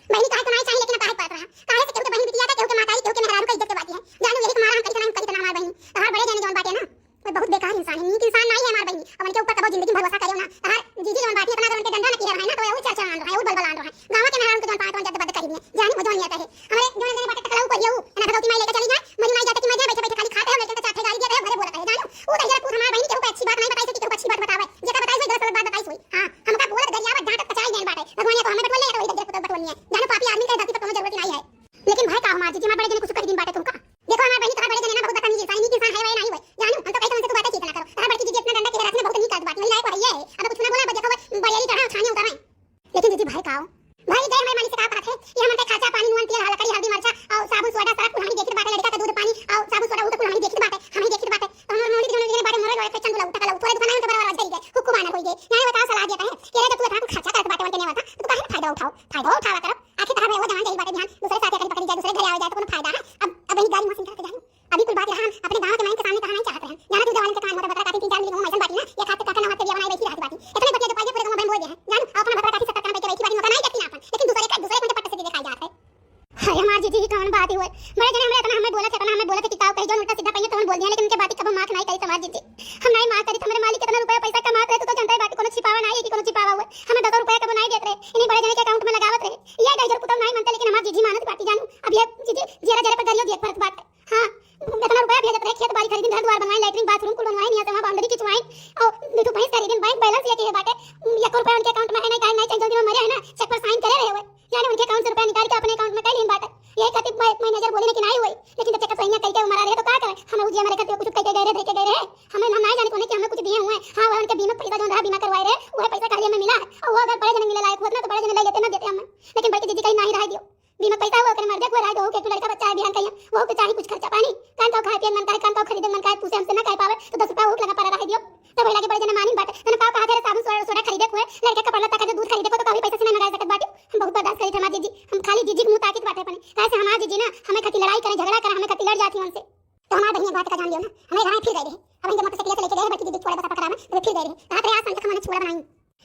बहनी काहे कमाई चाहिए लेकिन काहे पड़ रहा काहे से केहू के बहनी बिटिया का केहू के माताई केहू के मेहरारू का इज्जत के बात है जानो यही तुम्हारा हम कहीं ना कहीं हमार बहनी हमार बड़े जाने जौन बात है ना वो बहुत बेकार इंसान है नीक इंसान नहीं है हमार बहनी अब उनके ऊपर कबो जिंदगी भरोसा करियो ना हमार जीजी जौन बात है इतना उनके डंडा न किया है ना तो वो चर्चा मान रहा है वो बलबल आन रहा है गांव के मेहरारू के जौन पाटन जद बद करी है जाने वो जौन आता है हमारे जौन जने बात टकराऊ करियो ना भगवती माई लेके चली जाए मनी माई जाते कि मैं बैठे बैठे खाली खाते हो लेकिन चाटे गाली दे रहे घरे बोलता है जानो वो तो जरा पूछ हमार बहनी केहू को अच्छी बात नहीं बताई सकी केहू को अच्छी बात बतावे जे का बताई सो गलत बात बताई सो हां हम का बोलत गरियावत डांटत कचाई देन बाटे भगवान या तो हमें बटवल ले या तो वही गजर बटवल नहीं है जानो पापी आदमी का धरती पर कोनो जरूरत नहीं है लेकिन भाई का हमार जी हमारे बड़े जने कुछ कर दिन बाटे तुमका देखो हमारे बहनी तुम्हारे बड़े जने ना बहुत बदतमीज इंसान है इंसान है या नहीं है जानो हम तो कहीं से तू बातें ठीक ना करो तुम्हारे बड़की जीजी इतना डंडा के रखने बहुत नहीं करती बात महिला को है अब कुछ ना बोला बच्चा को बड़ियाली चढ़ा छाने उतारे लेकिन दीदी भाई काओ भाई गए हमारी मानी से का बात है ये हमारे खर्चा पानी नून तेल हल्दी हल्दी मिर्चा और साबुन सोडा सारा कुछ हमें देखी बात है लड़का का दूध पानी और साबुन सोडा वो तो कुछ हमें देखी बात है हमें देखी बात है हमारे मोड़ी दोनों बात मरे वाले पेचन बोला उठा कला ऊपर दुकान में तो बराबर गई गए हुक्म आना कोई गए यहां बताओ सलाह देता है कि अरे तू इतना खर्चा करके बात करने वाला तो काहे फायदा उठावा करो आखिर तरह वो जवान गई बात ध्यान दूसरे साथ पकड़ी जाए दूसरे घर आ जाए तो कोनो फायदा है अब वही गाड़ी मशीन करके जाए अभी कुछ बात हम अपने गांव के माइन के सामने कहना नहीं चाहते हैं जाना तू जवान के कान मोटा बता काटी 3-4 मिनट में बाटी ना ये खाते काका ना हाथ पे बनाई बैठी रहती बाटी इतने बच्चे जो पाए पूरे गांव में बोल दे हैं जानो अपना बता काटी 70 बैठी बाटी मका नहीं देखती अपन लेकिन दूसरे को पट्टे से दिखाई जाता है हाय हमार जी जी कौन बात हुए बड़े जने हमें हमें बोला कि किताब कहीं जो उल्टा सीधा कहीं तो बोल दिया लेकिन उनके बात कब माफ नहीं करी समाज जी हम नहीं माफ करी हमारे मालिक कितना रुपया पैसा कमाते रहे तो जनता है बात कोनो छिपावा नहीं है कि कोनो छिपावा हुए हमें 10 रुपया कब नहीं देते रहे इन्हीं बड़े जने के अकाउंट में लगावत रहे ये गजर पुतल नहीं मानते लेकिन हमार जी मानत बाटी जानू अब ये जी जरा जरा पर गरियो देख फर्क बात हां इतना रुपया भेजत रहे खेत बाड़ी खरीदी घर द्वार बनवाई लैट्रिन बाथरूम कुल बनवाई नहीं है बाउंड्री खिंचवाई और दो भैंस खरीदी बैंक बैलेंस ये के बाटे 1 रुपया उनके अकाउंट में है नहीं चाहिए जल्दी में मरे है ना चेक पर साइन करे रहे हुए यानी उनके अकाउंट से रुपया निकाल के अपने अकाउंट में कर लेन बात ये कहती मैनेजर बोले कि नहीं हुई लेकिन जब चेक पर साइन करके मारा रहे तो क्या करे हमें उजे हमारे खाते कुछ कह के गए रहे हमें हम नहीं जाने कोने कि हमें कुछ दिए हुए हां वो उनके बीमा पैसा जो रहा बीमा करवाए रहे वो पैसा खाली में मिला और वो अगर बड़े जने मिले लायक होता ना तो बड़े जने ले लेते ना देते हमें लेकिन बड़की दीदी कहीं नहीं रह दियो बीमा पैसा वो करे मर जाए कोई रह दो के तू लड़का बच्चा है बिहान कहिया वो के चाही कुछ खर्चा पानी कान तो खाए पिए मन का कान तो खरीदे मन का पूछे हमसे ना कह पावे तो 10 रुपया वो लगा पड़ा रह दियो तो भैया के बड़े जने मानी बात तने का कहा साबुन सोडा खरीदे हुए लड़के का पड़ला तक दूध खरीदे को तो कभी पैसा से नहीं मंगा सकत बाटी हम बहुत बर्दाश्त करी थे हमारी जीजी हम खाली जीजी के मुंह ताकीत बाटे अपने कैसे हमारी जीजी ना हमें खती लड़ाई करे झगड़ा करे हमें खती लड़ जाती हमसे तो हमारी बहन बात का जान लियो ना हमें घर फिर गए अब इनके मोटरसाइकिल से लेके गए बच्ची दीदी थोड़ा बसा पकड़ा में तो फिर गए कहा रे आज संग खाना छोड़ा बनाई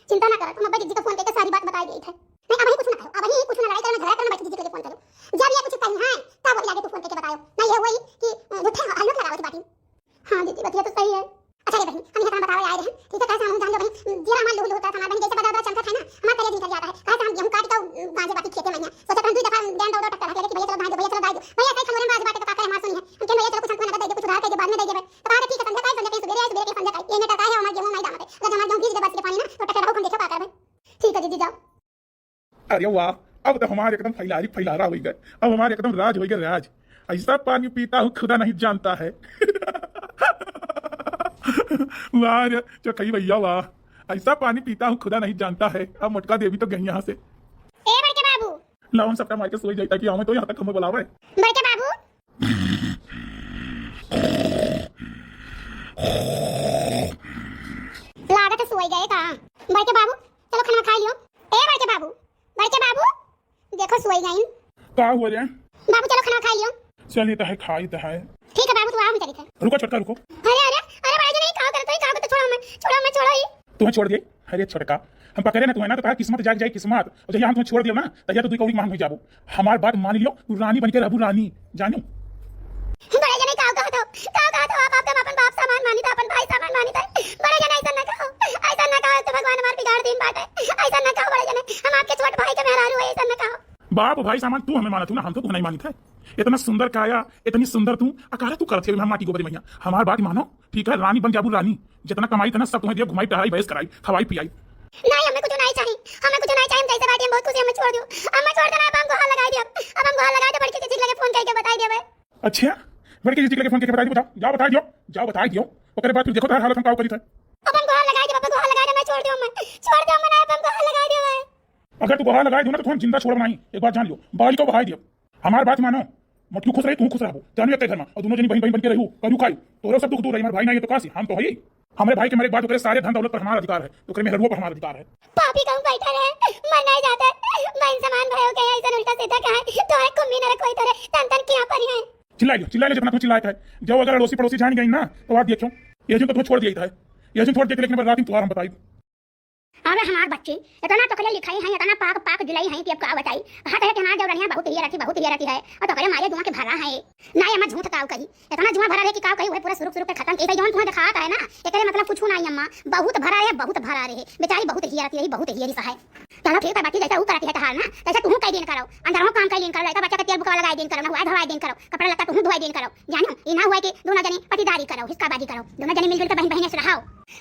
चिंता ना कर तुम अब्बा जीजी को फोन करके सारी बात बता दी थी नहीं अब कुछ ना करो अब कुछ ना लड़ाई करना झगड़ा करना बच्ची दीदी को फोन करो जब ये कुछ कहीं हां तब वो आगे तू फोन करके बताओ ना ये वही कि गुठे हल्लू लगाओ बाटी हां दीदी बतिया तो सही है अच्छा रे बहन हम यहाँ बताओ आए रहे ठीक है कैसे हम जान लो बहन जीरा मार लो होता है हमारे बहन जैसे बड़ा चमका था ना हमारा करियर निकल जाता है कैसे हम गेहूं काट के गांजे बाटी खेते में सोचा हम 2 दफा डैन दौड़ टक्कर है कि भैया चलो भाई भैया चलो भैया कहीं खमोरे में बात का काय हमार सुनी है हम के भैया चलो कुछ हमको ना दे कुछ उधार के बाद में दे देबे तो बात ठीक है समझा काय समझा सुबह के समझा काय ये नेता काय है हमारा गेहूं नहीं दाम है अगर हमारा गेहूं 20 के बाद से पानी ना तो टक्कर हम देखो का करबे ठीक है दीदी जाओ अरे वाह अब तो हमारे एकदम फैलारा हो गए अब हमारे एकदम राज हो गए राज ऐसा पानी पीता हूँ खुदा नहीं जानता है वाह जो कही भैया वाह ऐसा पानी पीता हूँ खुदा नहीं जानता है अब मटका देवी तो गई यहाँ से ए बड़के बाबू लाओ सबका मार के सोई जाता कि हमें तो यहाँ तक हमें बुलावे बड़के बाबू लागत सोई गए का बड़के बाबू चलो खाना खा लियो ए बड़के बाबू देखो सोई गई का हुआ रे बाबू चलो खाना खा लियो चलिए तो है खाई तो है ठीक है बाबू तू आ हम चली थे रुको छोटका रुको अरे भाई नहीं खाओ करते ही खाओ तो छोड़ो ही तुम्हें छोड़ दिए अरे छोटका हम पकड़े ना तुम्हें ना तो कहा किस्मत जाग जाए किस्मत और जब हम तुम्हें छोड़ दियो ना तो या तो तू कौड़ी मांग हो जाबो हमार बात मान लियो तू रानी बन के रहबू रानी जानो बड़े जने कहा तो आप अपन बाप सामान मानी था अपन भाई सामान मानी था बड़े जने ऐसा ना कहो तो भगवान हमार बिगाड़ दिन बात है ऐसा ना कहो बड़े जने हम आपके छोटे भाई के मेहरारू है ऐसा ना कहो बाप भाई सामान तू हमें माना तू ना हम तो तू नहीं मानी था इतना सुंदर काया इतनी सुंदर तू अकारा तू करते हम माटी गोबरी मैया हमार बात मानो ठीक है रानी बन जाबू रानी जितना कमाई था ना सब तुम्हें दिया घुमाई टहराई बहस कराई खवाई पियाई नहीं हमें कुछ नहीं चाहिए हम कैसे बात बहुत खुशी हमें छोड़ दो हमें छोड़ देना अब हम गोहा लगा दिया अब हम गोहा लगा दे बड़के किसी लगे फोन करके बता दिया भाई अच्छा बड़के किसी लगे फोन करके बता दियो बताओ जाओ बता दियो ओकरे बाद फिर देखो तार हालत हम का करी था अब हम गोहा लगा दे पापा गोहा लगा दे मैं छोड़ दो मैं अब हम गोहा लगा दे भाई अगर तू गोहा लगा दो ना तो हम जिंदा छोड़ नहीं एक बात जान लियो बाल को बहाई दियो हमार बात मानो मटकू खुश रहे तू खुश रहो जानो एक घर में और दोनों जनी बहन बन के रहू करू खाई तोरो सब दुख दूर रही हमारे भाई नहीं है तो कासी हम तो है हमारे भाई के मेरे बात करे सारे धन दौलत पर हमारा अधिकार है तो करे मेहरुआ पर हमारा अधिकार है पापी कहूं बैठा रहे मन नहीं जाता मैं समान भयो के ऐसा उल्टा सीधा कहा तो है कुम्मी न कोई तरह तन क्या पर है चिल्ला ले जितना तुम चिल्लाया है जब अगर अड़ोसी पड़ोसी जान गई ना तो बात देखो ये जो तुम्हें छोड़ दिया था ये जो छोड़ दिया लेकिन रात तुम्हारा हम बताई अरे हमार बच्चे इतना तो करे लिखाई है इतना पाक दिलाई है कि अब का बताई हाथ है कि हमार जवरनिया बहुत ही रहती है और तो करे मारे जुआ के भरा है ना ये हम झूठ काव कही इतना जुआ भरा है कि काव कही वो पूरा शुरू पे खत्म एक जौन तुम्हें दिखाता है ना एकरे मतलब कुछ नहीं अम्मा बहुत भरा है बेचारी बहुत ही रहती है चलो ठीक है बाकी जैसा वो करती है हाल ना जैसा तुम कई दिन करो अंदर काम कई दिन करो लड़का बच्चा का तेल बुका लगाई दिन करो ना हुआ धवाई दिन करो कपड़ा लत्ता तुम धोई दिन करो जानो ये ना हुआ कि दोनों जने पटीदारी करो हिस्साबाजी करो दोनों जने मिलजुल के बहन से रहो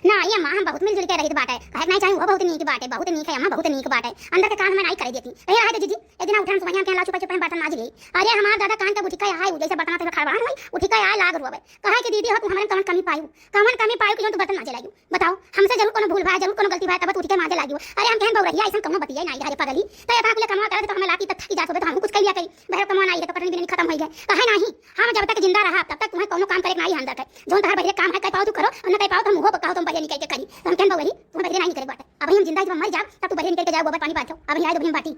ना ये अम्मा हम बहुत मिलजुल के रही बात है कहे नहीं चाहिए वो बहुत नीक बात है बहुत नीक है अम्मा बहुत नीक बात है अंदर के काम में नहीं करे देती ए रहा जीजी एक दिन उठान सुबह के ला चुपा चुपा बर्तन माज ली अरे हमार दादा कान का उठिका आए जैसे बर्तन से खड़वा होई उठिका आए लाग रुवे कहे कि दीदी हो तू हमन कौन कमी पायू कि जो तू बर्तन माजे लागियो बताओ हमसे जरूर कोनो भूल भाई जरूर कोनो गलती भाई तब उठिका माजे लागियो अरे हम कहन बौरहिया ऐसा कोनो बतिया नहीं रे पगली तो ये ताकुले कमा करे तो हमें लाती तक की जा सकते हम कुछ कहिया करी बहर कमा नहीं तो कटनी बिन खत्म हो गए कहे नहीं हम जब तक जिंदा रहा तब तक तुम्हें कोनो काम करे नहीं अंदर है जो तहर बहरे काम है कह पाओ तू करो और न कह पाओ तो मुंह पकाओ तुम बहरे निकल के करी हम कहन बौरही तुम बहरे नहीं करे बात अब हम जिंदा जब मर जा तब तू बहरे निकल के जाओ गोबर पानी पाछो अब यहाँ दुनिया बाटी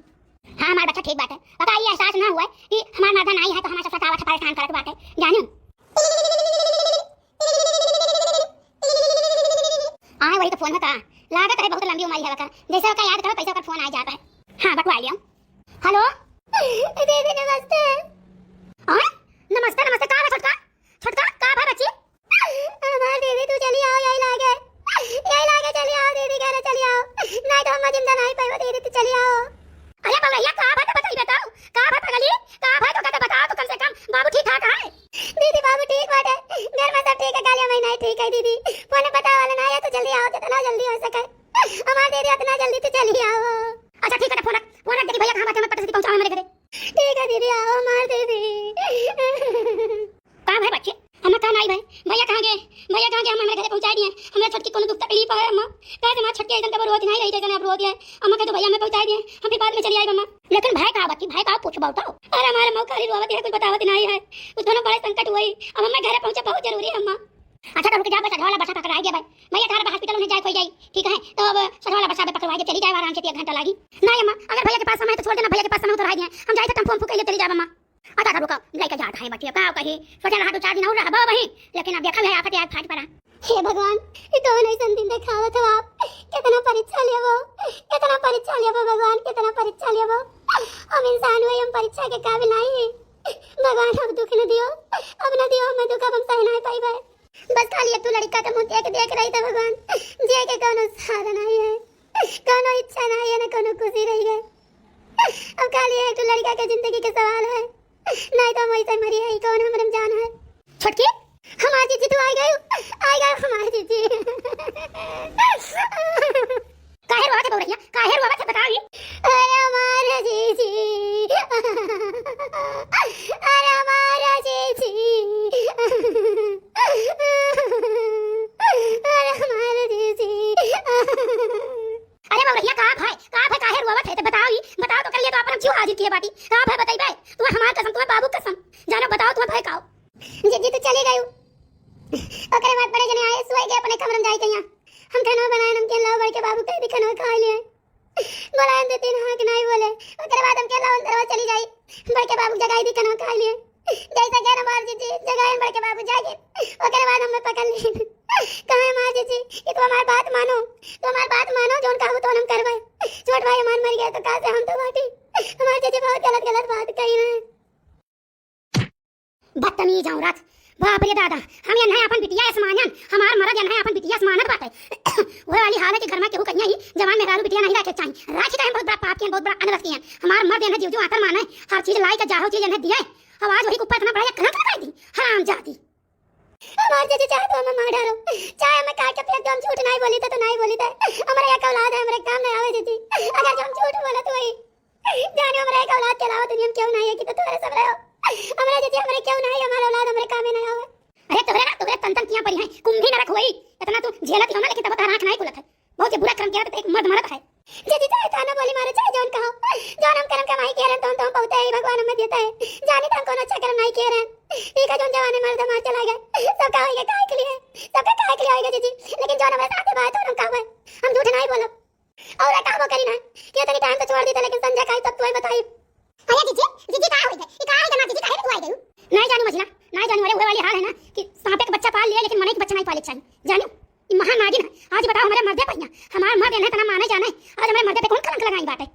हां हमारा बच्चा ठीक बात है पता ये एहसास ना हुआ कि हमारा मर्दा नहीं है तो हमारा सबसे तावा छपाए खान करत बात है जानियो आए वही तो फोन में कहा लागत है बहुत लंबी उम्र है का जैसे का याद करो पैसा का फोन आ जाता है हां बटवा लिया हेलो दीदी नमस्ते हां नमस्ते नमस्ते का छोटका छोटका का भाई बच्ची हमार दीदी तू चली आओ यही लागे चली आओ दीदी कह रहे चली आओ नहीं तो हम जिंदा नहीं पाएगा दीदी तू चली आओ अरे बौरैया का भाई तो बताइए बताओ का भाई पगली का भाई तो कहते बताओ तो कम से कम बाबू ठीक ठाक है दीदी बाबू ठीक बात है घर में सब ठीक है गालियां मैं नहीं ठीक है दीदी फोन पता वाला ना आया तो जल्दी आओ जितना जल्दी हो सके हमार दीदी उतना जल्दी तो चली आओ अच्छा ठीक है फोन रख दे भैया कहां बात है मैं पटक से पहुंचाऊं मेरे घरे ठीक है दीदी आओ हमार दीदी का भाई बच्चे हम कहां आई भाई भैया कहां गए हम मेरे घरे पहुंचा दिए हमरा छोटकी कोनो दुख तकलीफ है अम्मा कहे हमार छोटकी एकदम तब रोज नहीं रही जैसे अब रोज है अम्मा कहे तो भैया मैं पहुंचा दिए हम फिर बाद में चली आई अम्मा लेकिन भाई का बच्ची भाई का पूछ बताओ अरे हमारे मौका ही रोवत है कुछ बतावत नहीं है उस दोनों बड़े संकट हुई अब मैं घरे पहुंचे बहुत जरूरी है अम्मा अच्छा तो रुक जा बस वाला बसा पकड़ा दिया भाई भैया थारा हॉस्पिटल में जाए कोई जाई ठीक है तो अब वाला बसा पे पकड़वा के चली जाए आराम से 1 घंटा लगी नहीं अम्मा अगर भैया के पास समय तो छोड़ देना भैया के पास समय तो रह दिए हम जाए तो फोन फूक के चली जाए अम्मा अच्छा रुको लेके जात है बच्ची का कही सोचा रहा तो 4 दिन और रहा वही लेकिन अब देखा है आफत आज फाट पड़ा हे भगवान ये तो नहीं दिन दिखावत हो आप कितना परीक्षा लिया वो भगवान कितना परीक्षा लिया वो हम इंसान हुए हम परीक्षा के काबिल नहीं है भगवान अब दुख न दियो हमें दुख अब हम सह नहीं पाई भाई बस खाली तू लड़का का मुंह देख रही था भगवान जे के कोनो सहारा नहीं है कोनो इच्छा नहीं है ना कोनो खुशी रही है अब खाली एक तो लड़का के जिंदगी के सवाल है नहीं तो हम ऐसे मरी है कौन हमरम जान है छोटकी हमारी जीजी तू आई गई हमारी जीजी काहे रोवत है बौरैया काहे रोवत है बताओ अरे हमारा जीजी अरे बौरैया का भाई काहे रोवत है तो बताओ तो कर लिए तो अपन क्यों हाजिर किए बाटी का भाई बताई भाई तू हमार कसम तुम्हें बाबू कसम जानो बताओ तुम्हें भाई काओ जीजी तो चले गई ओकरे बाद बड़े जने आए सोए गए अपने कमरे में जाई कहिया हम खाना बनाए हम के लाओ भाई के बाबू कह दी खाना खा लिए बोलाए दे तीन हाँ कि नहीं बोले ओकरे बाद हम के लाओ अंदर चली जाई बड़े के बाबू जगाई दी खाना खा लिए जैसे कह ना मार जीजी जगाए बड़े के बाबू जागे ओकरे बाद हमें पकड़ ली कहे मार जीजी कि तू हमारी बात मानो जोन कहू तो हम करवाए छोट भाई हमार मर गया तो कहां से हम तो बाटी हमारे जीजी बहुत गलत बात कही है बदतमीज औरत बाप रे दादा हम ये नहीं अपन बिटिया आसमानन हमार मरद ये नहीं अपन बिटिया आसमानत बात है वो वाली हाल है कि घर में केहू कन्या ही जवान में गारू बिटिया नहीं रखे चाहिए राखी तो हम बहुत बड़ा पाप किए बहुत बड़ा अनरस किए हमार मर्द ने जीव आकर माने हर चीज लाई के जाहो चीज ने दिए आवाज वही ऊपर इतना बड़ा कलंक लगा दी हराम जाती हमार जीजी चाहे तो हमें मार डालो चाहे हमें काट के फेंक दो हम झूठ नहीं बोली तो नहीं बोली था हमारा एक औलाद है हमारे काम में आवे जीजी अगर जो हम झूठ बोला तो वही जाने हमारा एक औलाद के अलावा दुनिया में क्यों नहीं है कि तो तुम्हारे सब रहो हमारा जीजी हमारे क्यों नहीं हमारा औलाद हमारे काम में नहीं आवे अरे तोरे तन किया पड़ी है कुंभी नरक हुई इतना तू झेलत हो ना लेकिन तब तक आंख नहीं खुलत है बहुत बुरा कर्म किया तो एक मर्द मरत है जीजी चाहे ताना बोली मारे चाहे जोन कहो जोन हम कर्म कमाई के रहे तो हम पहुंचे ही भगवान हमें देता है जाने तो हम कोनो अच्छा कर्म नहीं किए रहे ठीक है जोन जवाने मर्द मार चला गए सब का होएगा काहे के लिए सब का के लिए होएगा जीजी लेकिन जोन हमारे साथ बात हो हम कहवे हम झूठ नहीं बोलब और काम करी ना कि तनी टाइम तो छोड़ दी लेकिन संजय काई तब तू बताई अरे जीजी का होएगा ये का होएगा ना जीजी काहे तू आई गई नहीं जानी मझला नहीं जानी वाले वाली हाल है ना कि सांप का बच्चा पाल लिया लेकिन मने के बच्चा नहीं पाले चाहिए जानो ये महान नागिन है आज बताओ हमारे मर्दे पहिया हमार मर्द ने तना माने जाने आज हमारे मर्दे पे कौन कलंक लगाई बात है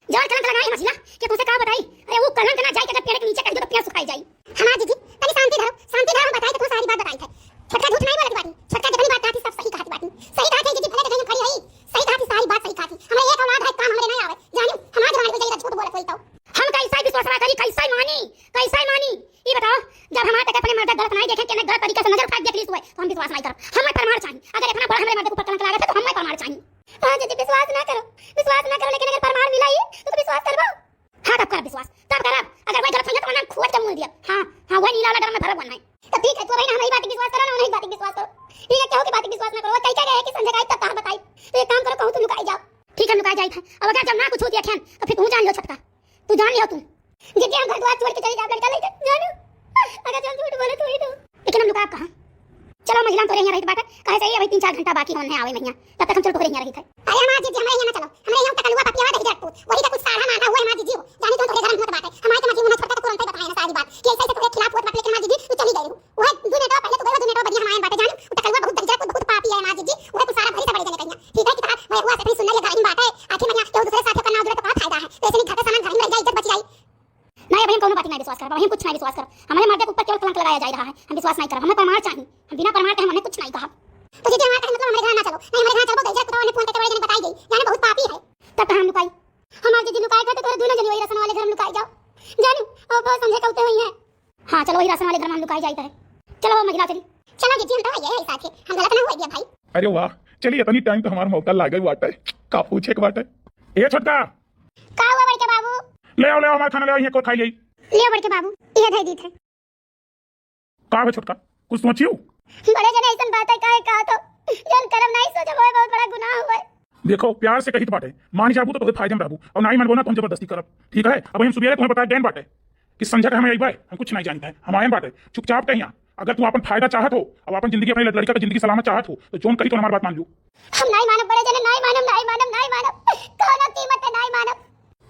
जान कलंक लगाई मझला कि तुझसे का बताई अरे वो कलंक ना जाए के पेड़ के नीचे कर दो तो पेड़ सुखाई जाई हमार जीजी तनी शांति धरो हम बताए तो सारी बात बताई है छोटका झूठ नहीं बोलत बाटी छोटका जितनी बात कहती सब सही कहती बाटी सही कहती जीजी भले देखने खड़ी आई सही कहती सारी बात सही कहती हमें एक औलाद है काम हमें नहीं आवे जानो हमार जवान को जाई झूठ बोलत होई तो हम कैसा विश्वास करी कैसा मानी ये बताओ जब हमारे तक अपने मर्द गलत नहीं देखे कि गलत तरीके से नजर उठा देख ली तो हम विश्वास नहीं कर हमें प्रमाण चाहिए अगर इतना बड़ा हमारे मर्द को नीला वाला ड्राम में भरा बनना है। तो ठीक है, तू भाई ना हमारी बात की विश्वास करो ना उन्हीं बात की विश्वास करो। ठीक है, क्या हो कि बात की विश्वास ना करो। कई क्या है कि संजय का तब कहां बताई। तो एक काम करो, कहूं तुम लुकाई जाओ। ठीक है, लुकाई जाई था। अब अगर जब ना कुछ हो दिया ठन तो फिर तू जान लियो छटका। तू जान लियो तुम। जिद्दी हम घर द्वार छोड़ के चली जा लड़का लेके जानो। अगर जब झूठ बोले तो ही तो। लेकिन हम लुका कहां? चलो महिला तो यहां रही बात कहे सही है भाई 3-4 घंटा बाकी होने आवे मैया। तब तक हम चल तो यहां रही थे। अरे हमारा जी हमारे यहां ना चलो। हमारे यहां तकलुआ पपिया नहीं जटपूत। वही का कुछ सारा मांगा हुआ है हमारी जी। जानी तो थोड़े घर में बात है। हमारे तो मजी उन्हें छोटा तो तुरंत ही बताया ना सारी बात। कि ऐसे थोड़े खिलाफ हुआ बात लेकिन हमारी जी तू चली गई। वो 2 मिनट पहले तो 2 मिनट बढ़िया हमारे बात जानी। तकलुआ बहुत दरिद्र बहुत पापी है हमारी जी। वो कुछ सारा भरी से बड़ी जने कहिया। ठीक है कि बात मैं हुआ से सुन ले गाड़ी में बात है। आखिर में केहू दूसरे साथ करना उधर तो बहुत फायदा है। तो ऐसे नहीं घर का सामान घर में रह जाए इज्जत बच जाए। नहीं भाई हम कोनो बात नहीं विश्वास कर। हम कुछ नहीं विश्वास कर। हमारे मर्द के ऊपर केवल कलंक लगाया जा रहा है। हम विश्वास नहीं कर। हमें प्रमाण चाहिए। हम बिना प्रमाण के हमने कुछ नहीं कहा। तो जी हमारा मतलब हमारे घर ना चलो। नहीं हमारे घर चलो तो इज्जत ने फोन करके बड़े जने बताई गई। जाने बहुत पापी है। तब हम लुकाई। हमारे जी लुकाए थे तो दोनों जने वही राशन वाले घर में लुकाई जाओ। जानू और बहुत समझे कहते हुई है। हां चलो वही राशन वाले घर में लुकाई जाता है। चलो वो महिला चली। चलो जी हम तो ये है साथ हम गलत ना हो गया भाई। अरे वाह, चलिए इतनी टाइम तो हमारा मौका लागे बात है। का पूछे के बात है। ए छोटका का हुआ बड़के बाबू? ले आओ हमारा खाना ले आओ, यहां को खाई जाई। ले बड़के बाबू ये दे दी थे। का है छोटका कुछ सोचियो। बड़े जने ऐसा बात है काहे का तो जन कर्म नहीं सोचो होए बहुत बड़ा गुनाह हुआ है। देखो प्यार से कही तो बात है। मान जाबू तो बहुत फायदे में रहबू और नहीं मनबो ना तो हम जबरदस्ती करब। ठीक है, अब हम सुबह तुम्हें बताया गैन बात है कि संजय का हमें यही बात हम कुछ नहीं जानते हैं। हमारे बात है चुपचाप कहीं अगर तू अपन फायदा चाहत हो अब अपन जिंदगी अपनी लड़का की जिंदगी सलामत चाहत हो तो जोन कही तो हमारी बात मान लो। हम नहीं मानब बड़े जने नहीं मानब नहीं मानब नहीं मानब कोनो कीमत है नहीं मानब।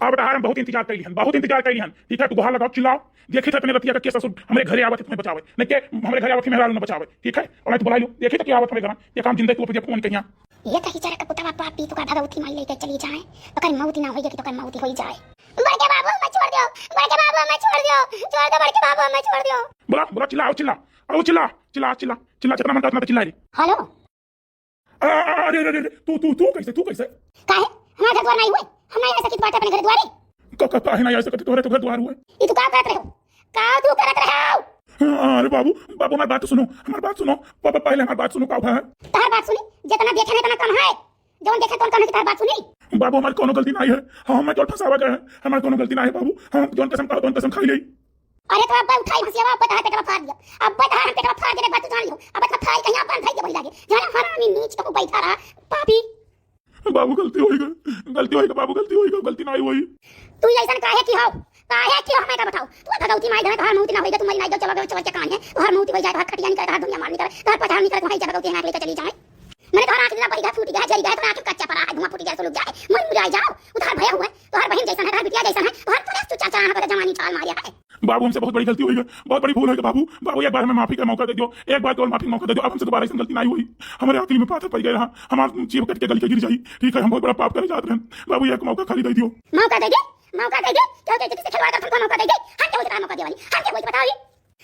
अब बता हम बहुत इंतजार कर लिहन बहुत इंतजार कर लिहन। ठीक है, तू बाहर लगाओ चिल्लाओ देखी था अपने रतिया का केस ससुर हमारे घरे आवत तुम्हें बचावे नहीं के हमारे घरे आवत मेहरारू न बचावे। ठीक है, और मैं तो बुला लो देखी था कि आवत हमारे घर ये काम जिंदगी तू फोन कहिया ये कही जरा का पुतवा पापी तो का भगवती माई लेके चली जाए तो कर मौत ना होई तो कर मौत होई जाए। बड़के बाबू मैं छोड़ दियो बड़के बाबू मैं छोड़ दियो छोड़ दो बड़के बाबू मैं छोड़ दियो। बोला बोला चिल्लाओ चिल्लाओ चिल्ला चिल्ला चिल्ला चिल्ला जितना मन करता चिल्ला रे। हेलो अरे अरे तू कैसे काहे हमारे घर द्वार नहीं हुए हम नहीं ऐसा की बात अपने घर द्वारे काहे नहीं ऐसा करते तोरे तो घर द्वार हुए। ये तू का करत रहे हो का तू करत रहे हो? अरे बाबू हमारी बात सुनो हमारी बात सुनो पापा पहले हमारी बात सुनो का है। तार बात सुनी जितना देखे नहीं उतना कम है जौन देखे तो कम है तार बात सुनी। बाबू हमारी कोनो गलती नहीं है। हम मैं जोर फंसावा गए हमारी कोनो गलती नहीं है बाबू। हम जोन कसम खाओ जोन कसम खाई ले। अरे तो अब उठाई हंसिया अब बता पेटवा फाड़ दिया अब बता हम पेटवा फाड़ दे बात जान लियो अब बता फाड़ कहीं अपन भाई के वही लागे जाना हरामी नीच तो बैठा रहा पापी। बाबू गलती होएगा बाबू गलती होएगा गलती नहीं हुई। तू ऐसा काहे की हो हमें का बताओ तू भगवती माई घर घर मौती ना होई तो तुम्हारी नहीं चलो चलो के कहां है घर मौती हो जाए घर खटिया नहीं कर दुनिया मार निकल घर पछाड़ निकल वहीं जगह होती है लेके चली जाए। मैंने तो आंख ना पड़ी गया फूट गया जरी गया तो आंख कच्चा पड़ा है धुआं फूट गया तो लोग जाए मर मुरझाए जाओ उधार भया हुआ है तो हर बहन जैसा है हर बिटिया जैसा है तो हर पुलिस चाचा यहां पर जमानी चाल मारिया है। बाबू हमसे बहुत बड़ी गलती हुई है बहुत बड़ी भूल है बाबू एक बार हमें माफी का मौका दे दो एक बार केवल माफी का मौका दे दो। अब हमसे दोबारा ऐसी गलती नहीं हुई हमारे आखिरी में पाथर पड़ गया हमारा जीव कट के गली के गिर जाई। ठीक है, हम बहुत बड़ा पाप करे जाते हैं बाबू एक मौका खाली दे दियो मौका दे दे क्या कहते किसी खिलवाड़ का तुमको मौका दे दे हम क्या मौका दे वाली हम क्या बताओ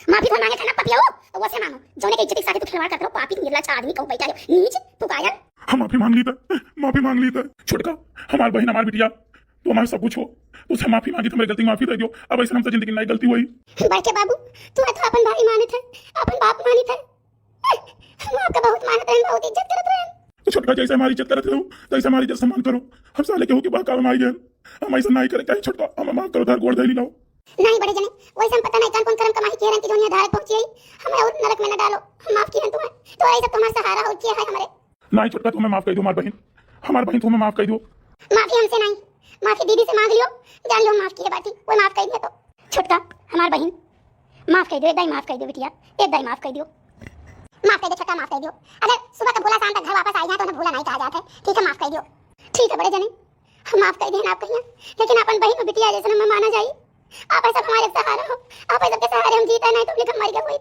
माफी तो मांगे था ना पपिया हो तो वैसे मांगो जोने के इज्जत के साथ तू खिलवाड़ करते हो पापी निर्लज आदमी कहूं बैठा हो नीच तू कायल। हम माफी मांग ली था छोटका हमारी बहन हमारी बिटिया तो हमारे सब कुछ हो उससे माफी मांगी तो मेरी गलती माफी दे दियो। अब ऐसे हमसे जिंदगी नहीं गलती हुई। बड़के बाबू तू तो अपन भाई माने थे अपन बाप मानी थे हम आपका बहुत मानते हैं बहुत इज्जत करते हैं। तो छोटका जैसे हमारी इज्जत करते हो तैसे हमारी इज्जत सम्मान करो। हम साले के हो के बाद काम आई गए हम ऐसा नहीं करें क्या छोटका हम माफ करो धार गोड़ दे लाओ। नहीं बड़े जने वैसे हम पता नहीं कौन कर्म कमाई किए रन की दुनिया धार पहुंची हमें और नरक में न डालो हम माफ किए तुम्हें तो ऐसा तुम्हारा सहारा हो किया है हमारे। नहीं छोटका तुम्हें माफ कर दो हमारी बहन तुम्हें माफ कर दो। माफी हमसे नहीं माफी दीदी से मांग लियो जान लो माफ किए बाकी कोई माफ कर दिया तो छोटका हमार बहन माफ कर दो एकदम माफ कर दो बिटिया एकदम माफ कर दो माफ कर दो छोटका माफ कर दो। अगर सुबह का भोला शाम तक घर वापस आई जाए तो उन्हें भोला नहीं कहा जाता है। ठीक है माफ कर दो ठीक है बड़े जने हम माफ कर दें आप कहिए लेकिन अपन बहन और बिटिया जैसे हमें माना जाए आप ऐसा हमारे सहारा हो आप ऐसा के सहारे हम जीते नहीं तो लेकिन मर गए हुई।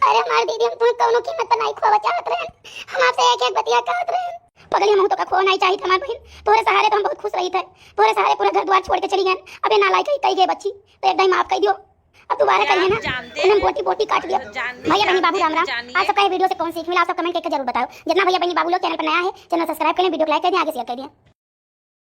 अरे हमारी दीदी हम तुम्हें कोनो कीमत पर नहीं खोवा चाहते रहे हम आपसे एक एक बतिया कहते रहे पगली हम तो का खो नहीं चाहिए था हमारी बहन तोरे सहारे तो हम बहुत खुश रही थे तोरे सहारे पूरा घर द्वार छोड़ के चली गए अब ये नालायक कही गई बच्ची तो एकदम माफ कर दियो अब दोबारा करिए ना उन्हें बोटी बोटी काट दिया। भैया बहनी बाबू राम राम आप सबका वीडियो से कौन सीख मिला आप सब कमेंट करके जरूर बताओ। जितना भैया बहनी बाबू लोग चैनल पर नया है चैनल सब्सक्राइब करें वीडियो को लाइक कर दें आगे शेयर कर दें।